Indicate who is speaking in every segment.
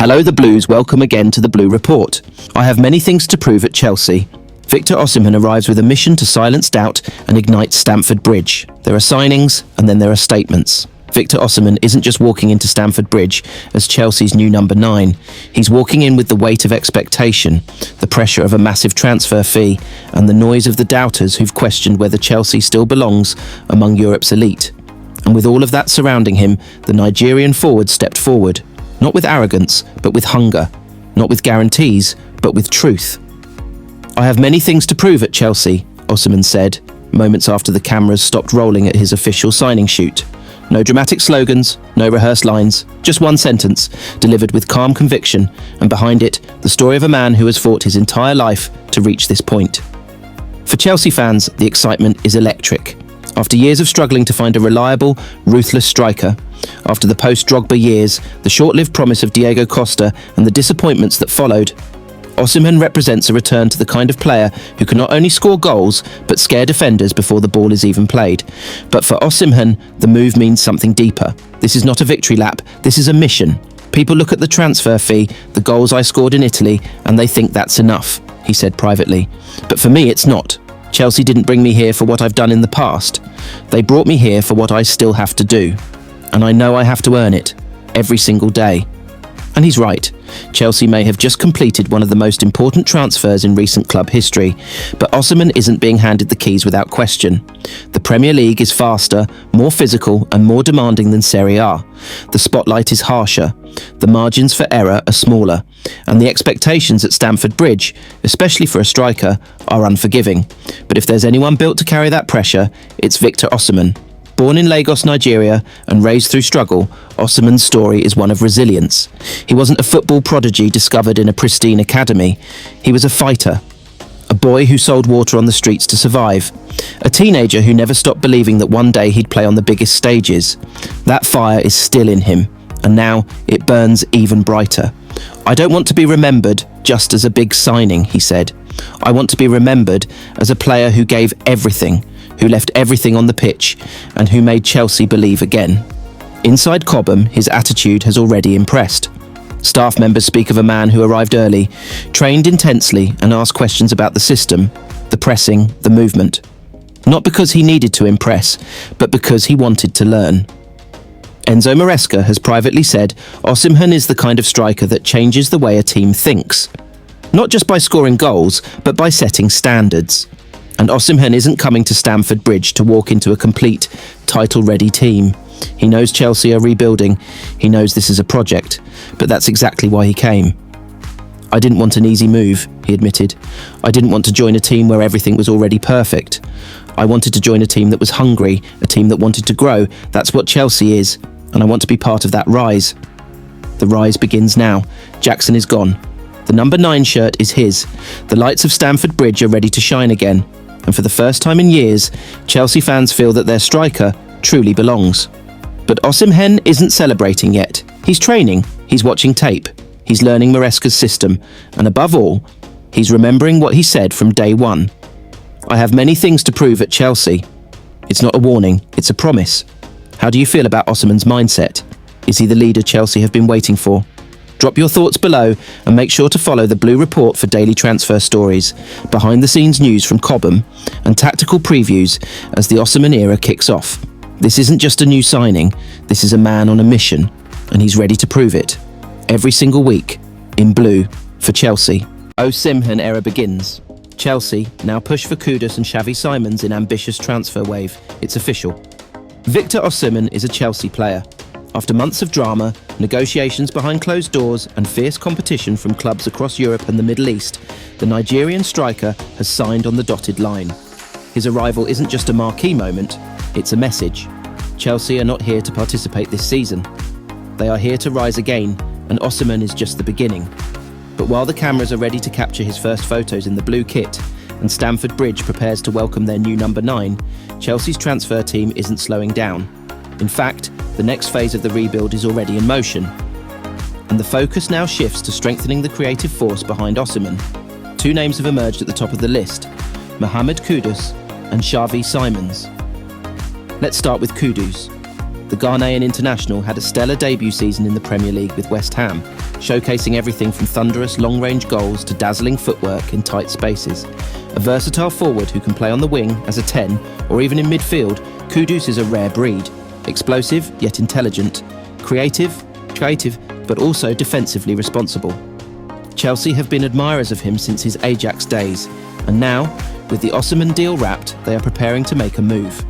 Speaker 1: Hello the Blues, welcome again to the Blue Report. I have many things to prove at Chelsea. Victor Osimhen arrives with a mission to silence doubt and ignite Stamford Bridge. There are signings and then there are statements. Victor Osimhen isn't just walking into Stamford Bridge as Chelsea's new number 9. He's walking in with the weight of expectation, the pressure of a massive transfer fee, and the noise of the doubters who've questioned whether Chelsea still belongs among Europe's elite. And with all of that surrounding him, the Nigerian forward stepped forward. Not with arrogance, but with hunger. Not with guarantees, but with truth. I have many things to prove at Chelsea, Osimhen said, moments after the cameras stopped rolling at his official signing shoot. No dramatic slogans, no rehearsed lines, just one sentence, delivered with calm conviction, and behind it, the story of a man who has fought his entire life to reach this point. For Chelsea fans, the excitement is electric. After years of struggling to find a reliable, ruthless striker, after the post-Drogba years, the short-lived promise of Diego Costa and the disappointments that followed, Osimhen represents a return to the kind of player who can not only score goals, but scare defenders before the ball is even played. But for Osimhen, the move means something deeper. This is not a victory lap, this is a mission. People look at the transfer fee, the goals I scored in Italy, and they think that's enough, he said privately. But for me, it's not. Chelsea didn't bring me here for what I've done in the past. They brought me here for what I still have to do. And I know I have to earn it, every single day. And he's right. Chelsea may have just completed one of the most important transfers in recent club history, but Osimhen isn't being handed the keys without question. The Premier League is faster, more physical and more demanding than Serie A. The spotlight is harsher, the margins for error are smaller, and the expectations at Stamford Bridge, especially for a striker, are unforgiving. But if there's anyone built to carry that pressure, it's Victor Osimhen. Born in Lagos, Nigeria, and raised through struggle, Osimhen's story is one of resilience. He wasn't a football prodigy discovered in a pristine academy. He was a fighter. A boy who sold water on the streets to survive. A teenager who never stopped believing that one day he'd play on the biggest stages. That fire is still in him, and now it burns even brighter. I don't want to be remembered just as a big signing, he said. I want to be remembered as a player who gave everything, who left everything on the pitch, and who made Chelsea believe again. Inside Cobham, his attitude has already impressed. Staff members speak of a man who arrived early, trained intensely and asked questions about the system, the pressing, the movement. Not because he needed to impress, but because he wanted to learn. Enzo Maresca has privately said Osimhen is the kind of striker that changes the way a team thinks. Not just by scoring goals, but by setting standards. And Osimhen isn't coming to Stamford Bridge to walk into a complete, title-ready team. He knows Chelsea are rebuilding. He knows this is a project. But that's exactly why he came. I didn't want an easy move, he admitted. I didn't want to join a team where everything was already perfect. I wanted to join a team that was hungry, a team that wanted to grow. That's what Chelsea is, and I want to be part of that rise. The rise begins now. Jackson is gone. The number 9 shirt is his. The lights of Stamford Bridge are ready to shine again. And for the first time in years, Chelsea fans feel that their striker truly belongs. But Osimhen isn't celebrating yet. He's training, he's watching tape, he's learning Maresca's system, and above all, he's remembering what he said from day one. I have many things to prove at Chelsea. It's not a warning, it's a promise. How do you feel about Osimhen's mindset? Is he the leader Chelsea have been waiting for? Drop your thoughts below and make sure to follow the Blue Report for daily transfer stories, behind-the-scenes news from Cobham, and tactical previews as the Osimhen era kicks off. This isn't just a new signing, this is a man on a mission, and he's ready to prove it. Every single week, in blue, for Chelsea. Osimhen era begins. Chelsea now push for Kudus and Xavi Simons in ambitious transfer wave. It's official. Victor Osimhen is a Chelsea player. After months of drama, negotiations behind closed doors and fierce competition from clubs across Europe and the Middle East, the Nigerian striker has signed on the dotted line. His arrival isn't just a marquee moment, it's a message. Chelsea are not here to participate this season. They are here to rise again, and Osimhen is just the beginning. But while the cameras are ready to capture his first photos in the blue kit, and Stamford Bridge prepares to welcome their new number 9, Chelsea's transfer team isn't slowing down. In fact, the next phase of the rebuild is already in motion. And the focus now shifts to strengthening the creative force behind Osimhen. 2 names have emerged at the top of the list, Mohamed Kudus and Xavi Simons. Let's start with Kudus. The Ghanaian international had a stellar debut season in the Premier League with West Ham, showcasing everything from thunderous long-range goals to dazzling footwork in tight spaces. A versatile forward who can play on the wing as a 10 or even in midfield, Kudus is a rare breed. Explosive yet intelligent, creative but also defensively responsible. Chelsea have been admirers of him since his Ajax days, and now, with the Osimhen deal wrapped, they are preparing to make a move.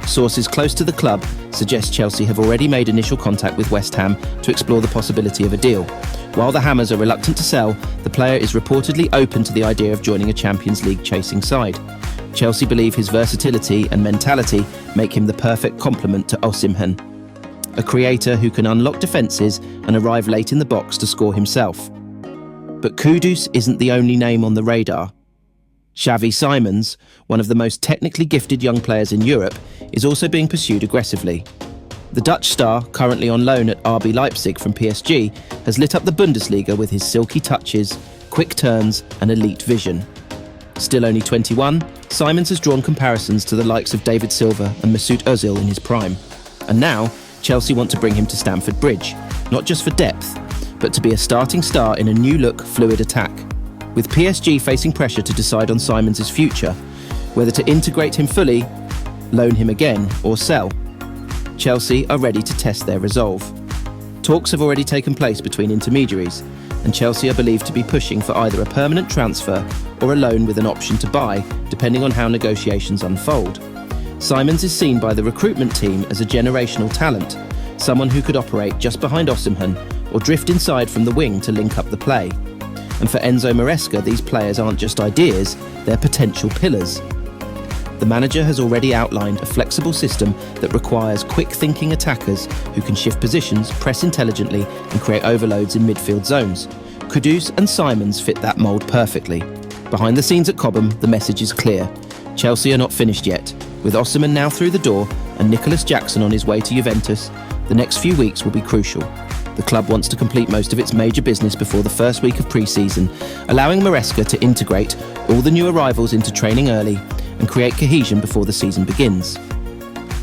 Speaker 1: Sources close to the club suggest Chelsea have already made initial contact with West Ham to explore the possibility of a deal. While the Hammers are reluctant to sell, the player is reportedly open to the idea of joining a Champions League chasing side. Chelsea believe his versatility and mentality make him the perfect complement to Osimhen, a creator who can unlock defences and arrive late in the box to score himself. But Kudus isn't the only name on the radar. Xavi Simons, one of the most technically gifted young players in Europe, is also being pursued aggressively. The Dutch star, currently on loan at RB Leipzig from PSG, has lit up the Bundesliga with his silky touches, quick turns and elite vision. Still only 21, Simons has drawn comparisons to the likes of David Silva and Mesut Ozil in his prime. And now, Chelsea want to bring him to Stamford Bridge, not just for depth, but to be a starting star in a new-look, fluid attack. With PSG facing pressure to decide on Simons' future, whether to integrate him fully, loan him again, or sell, Chelsea are ready to test their resolve. Talks have already taken place between intermediaries, and Chelsea are believed to be pushing for either a permanent transfer or a loan with an option to buy, depending on how negotiations unfold. Simons is seen by the recruitment team as a generational talent, someone who could operate just behind Osimhen or drift inside from the wing to link up the play. And for Enzo Maresca, these players aren't just ideas, they're potential pillars. The manager has already outlined a flexible system that requires quick-thinking attackers who can shift positions, press intelligently and create overloads in midfield zones. Kudus and Simons fit that mould perfectly. Behind the scenes at Cobham, the message is clear. Chelsea are not finished yet. With Osimhen now through the door and Nicholas Jackson on his way to Juventus, the next few weeks will be crucial. The club wants to complete most of its major business before the first week of pre-season, allowing Maresca to integrate all the new arrivals into training early and create cohesion before the season begins.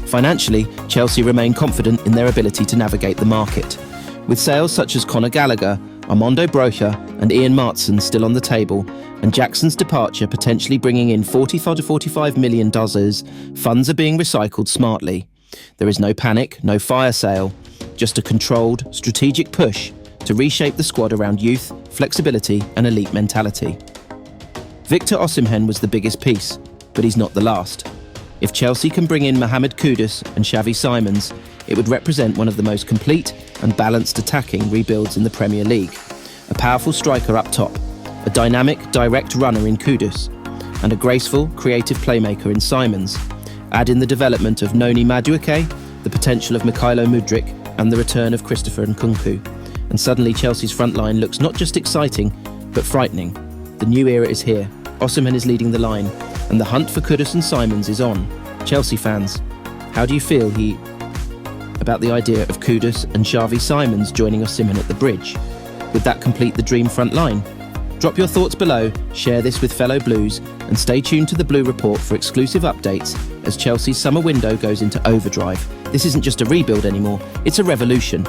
Speaker 1: Financially, Chelsea remain confident in their ability to navigate the market. With sales such as Conor Gallagher, Armando Broja and Ian Martson still on the table, and Jackson's departure potentially bringing in $45 to $45 million, funds are being recycled smartly. There is no panic, no fire sale, just a controlled, strategic push to reshape the squad around youth, flexibility and elite mentality. Victor Osimhen was the biggest piece, but he's not the last. If Chelsea can bring in Mohamed Kudus and Xavi Simons, it would represent one of the most complete and balanced attacking rebuilds in the Premier League. A powerful striker up top, a dynamic, direct runner in Kudus, and a graceful, creative playmaker in Simons. Add in the development of Noni Madueke, the potential of Mykhailo Mudryk, and the return of Christopher Nkunku. And suddenly Chelsea's front line looks not just exciting, but frightening. The new era is here. Osimhen is leading the line, and the hunt for Kudus and Simons is on. Chelsea fans, how do you feel about the idea of Kudus and Xavi Simons joining Osimhen at the Bridge? Would that complete the dream front line? Drop your thoughts below, share this with fellow Blues, and stay tuned to the Blue Report for exclusive updates as Chelsea's summer window goes into overdrive. This isn't just a rebuild anymore, it's a revolution.